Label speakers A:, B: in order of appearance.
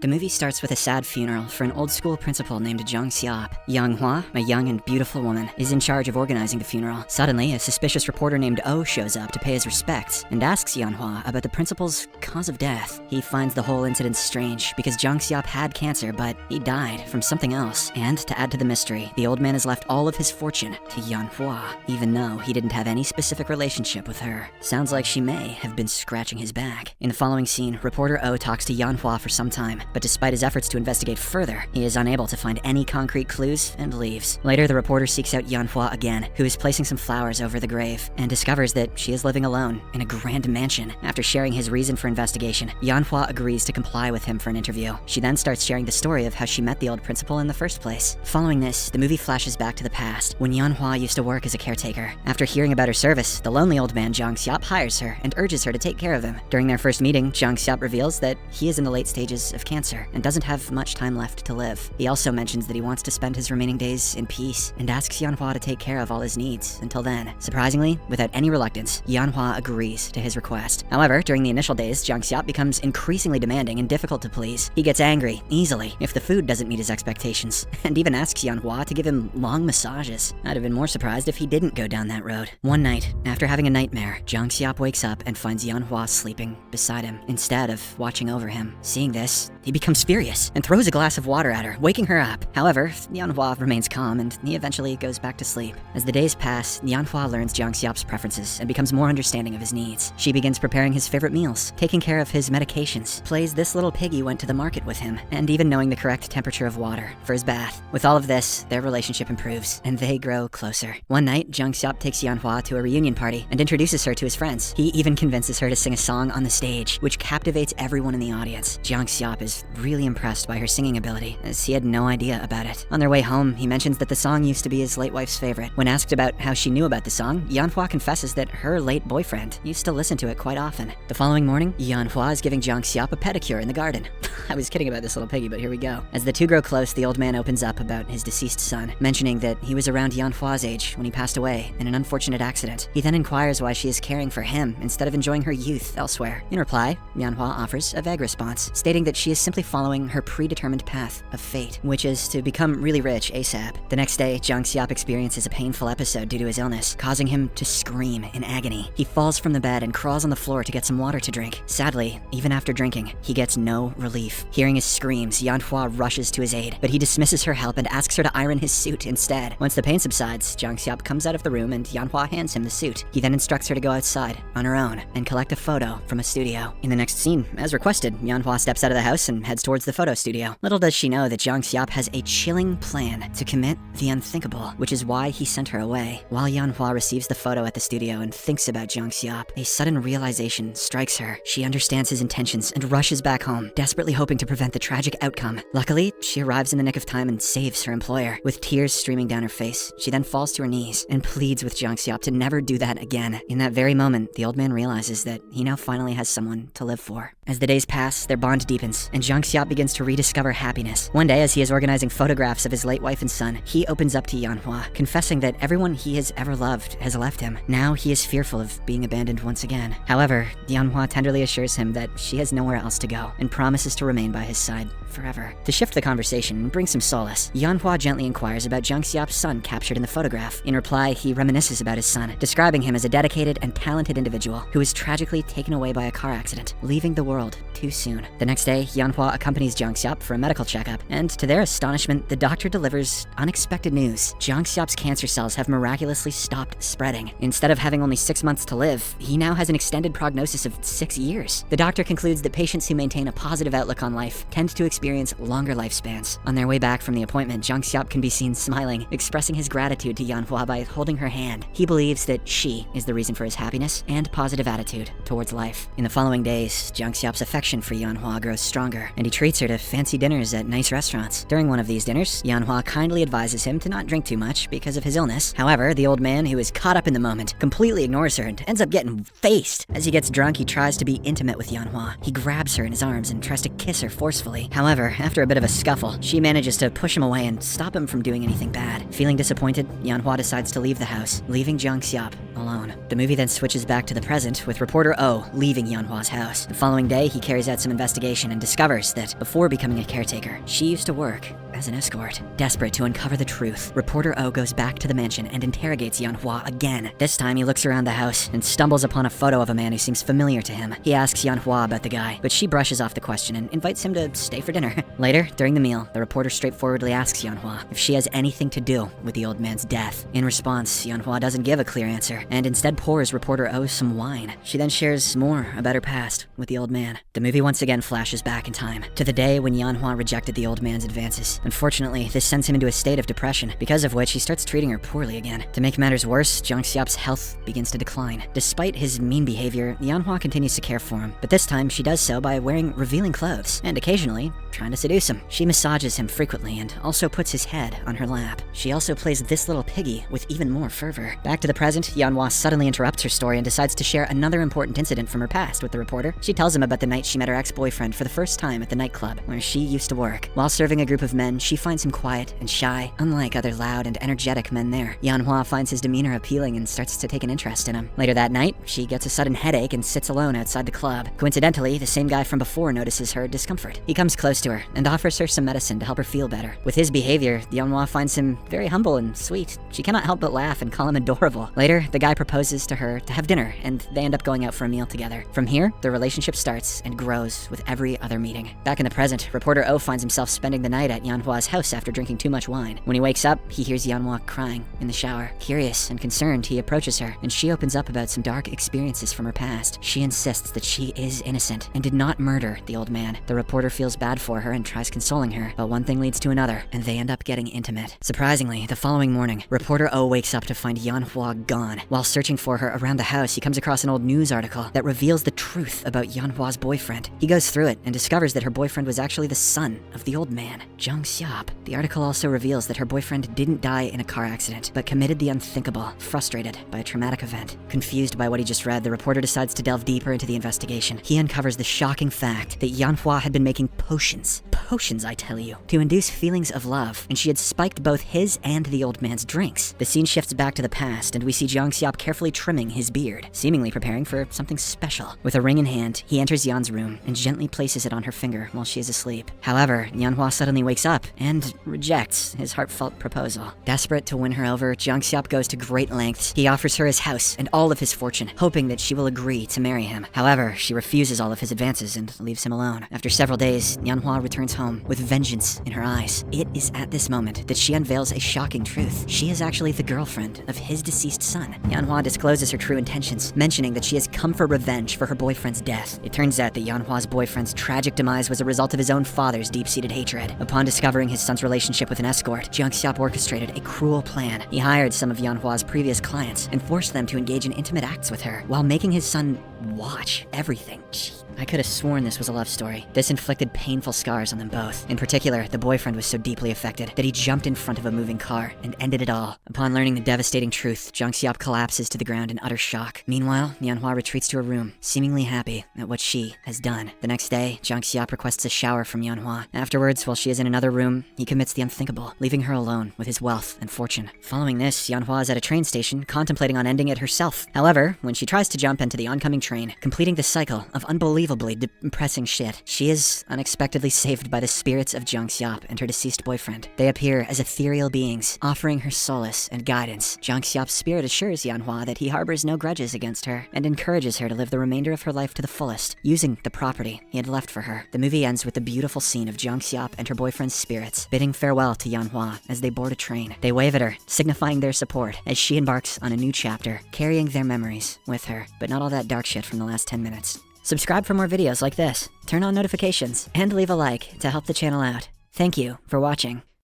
A: The movie starts with a sad funeral for an old-school principal named Jung Seop. Yang Hwa, a young and beautiful woman, is in charge of organizing the funeral. Suddenly, a suspicious reporter named Oh shows up to pay his respects and asks Yang Hwa about the principal's cause of death. He finds the whole incident strange because Jung Seop had cancer, but he died from something else. And to add to the mystery, the old man has left all of his fortune to Yang Hwa, even though he didn't have any specific relationship with her. Sounds like she may have been scratching his back. In the following scene, reporter Oh talks to Yang Hwa for some time, but despite his efforts to investigate further, he is unable to find any concrete clues and leaves. Later, the reporter seeks out Yang Hwa again, who is placing some flowers over the grave, and discovers that she is living alone in a grand mansion. After sharing his reason for investigation, Yang Hwa agrees to comply with him for an interview. She then starts sharing the story of how she met the old principal in the first place. Following this, the movie flashes back to the past, when Yang Hwa used to work as a caretaker. After hearing about her service, the lonely old man Jung Seop hires her and urges her to take care of him. During their first meeting, Jung Seop reveals that he is in the late stages of cancer and doesn't have much time left to live. He also mentions that he wants to spend his remaining days in peace and asks Yang Hwa to take care of all his needs until then. Surprisingly, without any reluctance, Yang Hwa agrees to his request. However, during the initial days, Jung Seop becomes increasingly demanding and difficult to please. He gets angry easily if the food doesn't meet his expectations, and even asks Yang Hwa to give him long massages. I'd have been more surprised if he didn't go down that road. One night, after having a nightmare, Jung Seop wakes up and finds Yang Hwa sleeping beside him instead of watching over him. Seeing this, he becomes furious and throws a glass of water at her, waking her up. However, Yang Hwa remains calm and he eventually goes back to sleep. As the days pass, Yang Hwa learns Jung Seop's preferences and becomes more understanding of his needs. She begins preparing his favorite meals, taking care of his medications, plays This Little Piggy Went to the Market with him, and even knowing the correct temperature of water for his bath. With all of this, their relationship improves, and they grow closer. One night, Jung Seop takes Yang Hwa to a reunion party and introduces her to his friends. He even convinces her to sing a song on the stage, which captivates everyone in the audience. Jung Seop is really impressed by her singing ability, as he had no idea about it. On their way home, he mentions that the song used to be his late wife's favorite. When asked about how she knew about the song, Yang Hwa confesses that her late boyfriend used to listen to it quite often. The following morning, Yang Hwa is giving Jung Seop a pedicure in the garden. I was kidding about This Little Piggy, but here we go. As the two grow close, the old man opens up about his deceased son, mentioning that he was around Yang Hwa's age when he passed away in an unfortunate accident. He then inquires why she is caring for him instead of enjoying her youth elsewhere. In reply, Yang Hwa offers a vague response, stating that she is simply following her predetermined path of fate, which is to become really rich ASAP. The next day, Jung Seop experiences a painful episode due to his illness, causing him to scream in agony. He falls from the bed and crawls on the floor to get some water to drink. Sadly, even after drinking, he gets no relief. Hearing his screams, Yang Hwa rushes to his aid, but he dismisses her help and asks her to iron his suit instead. Once the pain subsides, Jung Seop comes out of the room and Yang Hwa hands him the suit. He then instructs her to go outside on her own and collect a photo from a studio. In the next scene, as requested, Yang Hwa steps out of the house and heads towards the photo studio. Little does she know that Jung Seop has a chilling plan to commit the unthinkable, which is why he sent her away. While Yang Hwa receives the photo at the studio and thinks about Jung Seop, a sudden realization strikes her. She understands his intentions and rushes back home, desperately hoping to prevent the tragic outcome. Luckily, she arrives in the nick of time and saves her employer. With tears streaming down her face, she then falls to her knees and pleads with Jung Seop to never do that again. In that very moment, the old man realizes that he now finally has someone to live for. As the days pass, their bond deepens, and Jung Seop begins to rediscover happiness. One day, as he is organizing photographs of his late wife and son, he opens up to Yang Hwa, confessing that everyone he has ever loved has left him. Now he is fearful of being abandoned once again. However, Yang Hwa tenderly assures him that she has nowhere else to go, and promises to remain by his side forever. To shift the conversation and bring some solace, Yang Hwa gently inquires about Jung Seop's son captured in the photograph. In reply, he reminisces about his son, describing him as a dedicated and talented individual who was tragically taken away by a car accident, leaving the world too soon. The next day, Yang Hwa accompanies Jung Seop for a medical checkup, and to their astonishment, the doctor delivers unexpected news. Jung Seop's cancer cells have miraculously stopped spreading. Instead of having only 6 months to live, he now has an extended prognosis of 6 years. The doctor concludes that patients who maintain a positive outlook on life tend to experience longer lifespans. On their way back from the appointment, Jung Seop can be seen smiling, expressing his gratitude to Yang Hwa by holding her hand. He believes that she is the reason for his happiness and positive attitude towards life. In the following days, Jung Seop's affection for Yang Hwa grows stronger, and he treats her to fancy dinners at nice restaurants. During one of these dinners, Yang Hwa kindly advises him to not drink too much because of his illness. However, the old man, who is caught up in the moment, completely ignores her and ends up getting faced. As he gets drunk, he tries to be intimate with Yang Hwa. He grabs her in his arms and tries to kiss her forcefully. However, after a bit of a scuffle, she manages to push him away and stop him from doing anything bad. Feeling disappointed, Yang Hwa decides to leave the house, leaving Jung Seop alone. The movie then switches back to the present, with reporter O leaving Yeonhwa's house. The following day, he carries out some investigation and discovers that before becoming a caretaker, she used to work as an escort. Desperate to uncover the truth, reporter O goes back to the mansion and interrogates Yeonhwa again. This time, he looks around the house and stumbles upon a photo of a man who seems familiar to him. He asks Yeonhwa about the guy, but she brushes off the question and invites him to stay for dinner. Later, during the meal, the reporter straightforwardly asks Yeonhwa if she has anything to do with the old man's death. In response, Yeonhwa doesn't give a clear answer, and instead pours reporter O some wine. She then shares more about her past with the old man. The movie once again flashes back in time, to the day when Yeonhwa rejected the old man's advances. Unfortunately, this sends him into a state of depression, because of which he starts treating her poorly again. To make matters worse, Jung-seop's health begins to decline. Despite his mean behavior, Yeonhwa continues to care for him, but this time she does so by wearing revealing clothes, and occasionally trying to seduce him. She massages him frequently and also puts his head on her lap. She also plays this little piggy with even more fervor. Back to the present, Yeonhwa suddenly interrupts her story and decides to share another important incident from her past with the reporter. She tells him about the night she met her ex-boyfriend for the first time at the nightclub where she used to work. While serving a group of men, she finds him quiet and shy, unlike other loud and energetic men there. Yeonhwa finds his demeanor appealing and starts to take an interest in him. Later that night, she gets a sudden headache and sits alone outside the club. Coincidentally, the same guy from before notices her discomfort. He comes close to her and offers her some medicine to help her feel better. With his behavior, Yeonhwa finds him very humble and sweet. She cannot help but laugh and call him adorable. Later, the guy proposes to her to have dinner, and they end up going out for a meal together. From here, their relationship starts and grows with every other meeting. Back in the present, reporter O finds himself spending the night at Yeonhwa's house after drinking too much wine. When he wakes up, he hears Yeonhwa crying in the shower. Curious and concerned, he approaches her, and she opens up about some dark experiences from her past. She insists that she is innocent and did not murder the old man. The reporter feels bad for her and tries consoling her, but one thing leads to another, and they end up getting intimate. Surprisingly, the following morning, reporter O wakes up to find Yeonhwa gone. While searching for her around the house, he comes across an old news article that reveals the truth about Yeonhwa's boyfriend. He goes through it and discovers that her boyfriend was actually the son of the old man, Jung-seop. The article also reveals that her boyfriend didn't die in a car accident, but committed the unthinkable, frustrated by a traumatic event. Confused by what he just read, the reporter decides to delve deeper into the investigation. He uncovers the shocking fact that Yeonhwa had been making potions, I tell you, to induce feelings of love, and she had spiked both his and the old man's drinks. The scene shifts back to the past, and we see Jung-seop carefully trimming his beard, seemingly preparing for something special. With a ring in hand, he enters Yeon's room and gently places it on her finger while she is asleep. However, Yeonhwa suddenly wakes up and rejects his heartfelt proposal. Desperate to win her over, Jung-seop goes to great lengths. He offers her his house and all of his fortune, hoping that she will agree to marry him. However, she refuses all of his advances and leaves him alone. After several days, Yeonhwa returns home with vengeance in her eyes. It is at this moment that she unveils a shocking truth. She is actually the girlfriend of his deceased son. Yeonhwa discloses her true intentions, mentioning that she has come for revenge for her boyfriend's death. It turns out that Yeonhwa's boyfriend's tragic demise was a result of his own father's deep-seated hatred. Upon discovering his son's relationship with an escort, Jung-seop orchestrated a cruel plan. He hired some of Yeonhwa's previous clients and forced them to engage in intimate acts with her, while making his son watch everything. I could have sworn this was a love story. This inflicted painful scars on them both. In particular, the boyfriend was so deeply affected that he jumped in front of a moving car and ended it all. Upon learning the devastating truth, Jung-seop collapses to the ground in utter shock. Meanwhile, Yeonhwa retreats to her room, seemingly happy at what she has done. The next day, Jung-seop requests a shower from Yeonhwa. Afterwards, while she is in another room, he commits the unthinkable, leaving her alone with his wealth and fortune. Following this, Yeonhwa is at a train station, contemplating on ending it herself. However, when she tries to jump into the oncoming train, completing the cycle of unbelievably depressing shit, she is unexpectedly saved by the spirits of Jung-seop and her deceased boyfriend. They appear as ethereal beings, offering her solace and guidance. Jung-seop's spirit assures Yeonhwa that he harbors no grudges against her and encourages her to live the remainder of her life to the fullest, using the property he had left for her. The movie ends with the beautiful scene of Jung-seop and her boyfriend's spirits bidding farewell to Yeonhwa as they board a train. They wave at her, signifying their support as she embarks on a new chapter, carrying their memories with her, but not all that dark shit from the last 10 minutes. Subscribe for more videos like this, turn on notifications, and leave a like to help the channel out. Thank you for watching.